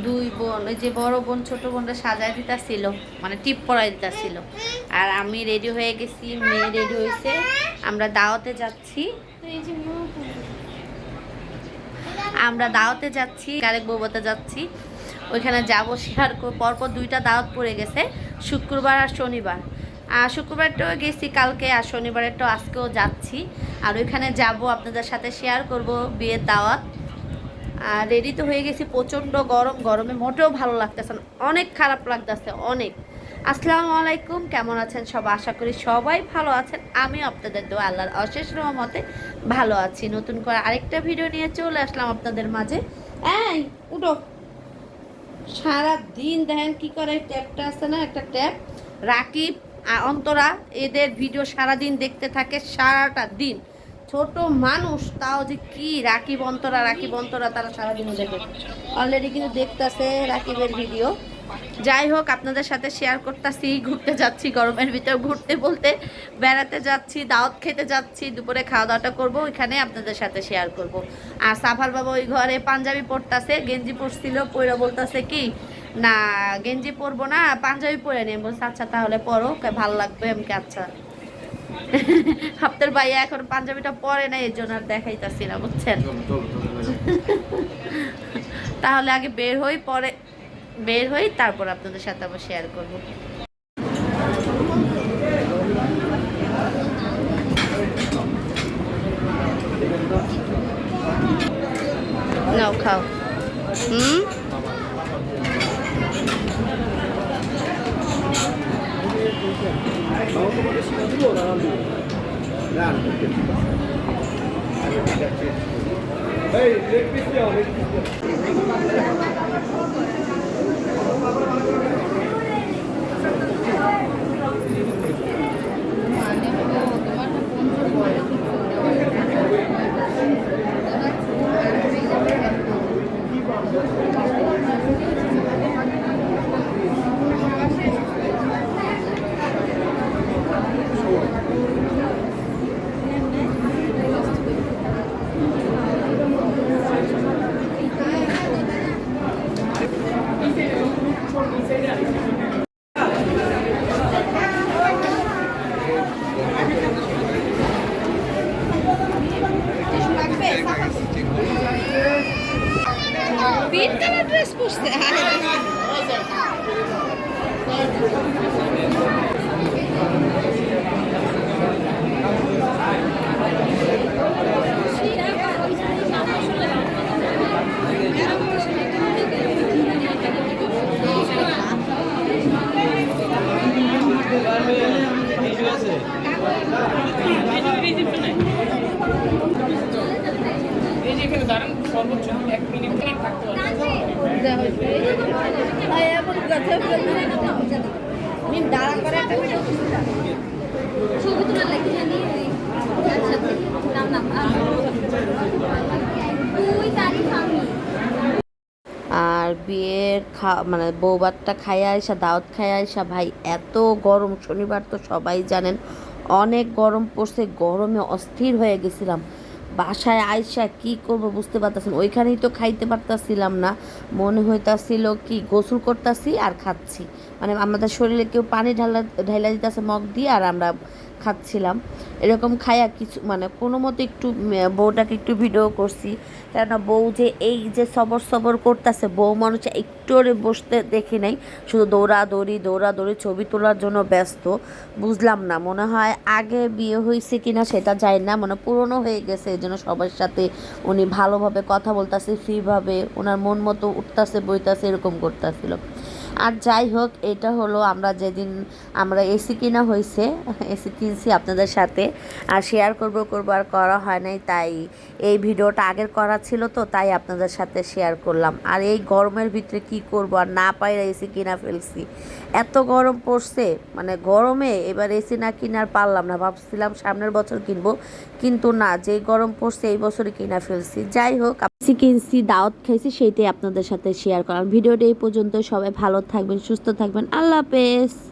দুই বোন, ওই যে বড় বোন ছোট বোনরা সাজায় দিতেছিল, মানে টিপ পরাই দিতেছিল। আর আমি রেডি হয়ে গেছি, মেয়ে রেডি হয়েছে, আমরা দাওয়াতে যাচ্ছি। আরেক বউবাতে যাচ্ছি, ওইখানে যাবো শেয়ার করব। পরপর দুইটা দাওয়াত পড়ে গেছে, শুক্রবার আর শনিবার। আর শুক্রবারটাও গেছি কালকে, আর শনিবারেরটাও আজকেও যাচ্ছি। আর ওইখানে যাব, আপনাদের সাথে শেয়ার করব বিয়ের দাওয়াত। আর রেডি তো হয়ে গেছি, প্রচণ্ড গরম, গরমে মোটেও ভালো লাগতেছে না, অনেক খারাপ লাগতেছে অনেক। আসসালামু আলাইকুম, কেমন আছেন সবাই? আশা করি সবাই ভালো আছেন। আমিও আপনাদের দোয়া আল্লাহর অশেষ রহমতে ভালো আছি। নতুন করে আরেকটা ভিডিও নিয়ে চলে আসলাম আপনাদের মাঝে। এই উঠো, সারা দিন দেখেন কি করে, ট্যাপটা আছে না, একটা ট্যাপ, রাকিব অন্তরা, এদের ভিডিও সারাদিন দেখতে থাকে, সারাটা দিন। ছোট মানুষ তাও যে কি রাকিব অন্তরা তারা সারাদিনও দেখে। অলরেডি কিন্তু দেখতেছে রাকিবের ভিডিও। যাই হোক, আপনাদের সাথে শেয়ার করতেছি, ঘুরতে যাচ্ছি গরমের ভিতরে, ঘুরতে বলতে বেড়াতে যাচ্ছি, দাওয়াত খেতে যাচ্ছি, দুপুরে খাওয়া দাওয়াটা করবো ওইখানে, আপনাদের সাথে শেয়ার করব। আর সাফার বাবা ওই ঘরে পাঞ্জাবি পরতেছে, গেঞ্জি পরছিল, পইরা বলতেছে কি না গেঞ্জি পরবো না, পাঞ্জাবি পরে নিয়ে বলছে আচ্ছা তাহলে পরো, ভালো লাগবে। আমি আচ্ছা। আপনার ভাইয়া এখন পাঞ্জাবিটা পরে না, এর জন্য আর দেখাইতাছি না, বুঝছেন। তাহলে আগে বের হই, তারপর আপনাদের সাথে আবার শেয়ার করব। নাও খাও। পিঙ্ক কালার ড্রেস পরছে। সর্বোচ্চ 1 মিনিট থাকতে হবে। আর বিয়ের মানে বৌবাতটা খাইয়া আইসা, দাওয়াত খাইয়া আইসা, ভাই এত গরম, শনিবার তো সবাই জানেন অনেক গরম পড়ছে, গরমে অস্থির হয়ে গেছিলাম। বাসায় আইসা কি করব বুঝতে পারতেছেন, ওইখানেই তো খাইতে পারতাছিলাম না, মনে হইতাছিল কি গোসল করতেছি আর খাচ্ছি, মানে আমাদের শরীরে কেউ পানি ঢালা দিতেছে মগ দিয়ে, আর আমরা খাচ্ছিলাম। এরকম খাইয়া কিছু মানে কোনো মতো একটু বউটাকে একটু ভিডিও করছি, কেননা বউ যে এই যে সবর করতেছে, বউ মানুষ একটু বসতে দেখি নাই, শুধু দৌড়াদৌড়ি ছবি তোলার জন্য ব্যস্ত। বুঝলাম না, মনে হয় আগে বিয়ে হয়েছে কিনা সেটা যায় না, মানে পুরনো হয়ে গেছে, এই জন্য সবার সাথে উনি ভালোভাবে কথা বলতেছে, ফ্রিভাবে ওনার মন মতো উঠতেছে বইতাছে, এরকম করতেছিল। আর যাই হোক, এটা হলো আমরা যেদিন আমরা এসি কিনা হয়েছে, এসি কিনছি আপনাদের সাথে আর শেয়ার করব আর করা হয় নাই, তাই এই ভিডিওটা আগের করা ছিল তো, তাই আপনাদের সাথে শেয়ার করলাম। আর এই গরমের ভিতরে কি করব, আর না পাইরা এসি কিনা ফেলছি, এত গরম পড়ছে, মানে গরমে এবার এসি না কিনার পারলাম না, ভাবছিলাম সামনের বছর কিনবো, কিন্তু না, যে গরম পড়ছে এই বছরই কিনা ফেলছি। যাই হোক, এসি কিনছি, দাওয়াত খাইছি, সেইটাই আপনাদের সাথে শেয়ার করলাম। ভিডিওটা এই পর্যন্ত, সবাই ভালো থাকবেন, সুস্থ থাকবেন, আল্লাহ হাফেজ।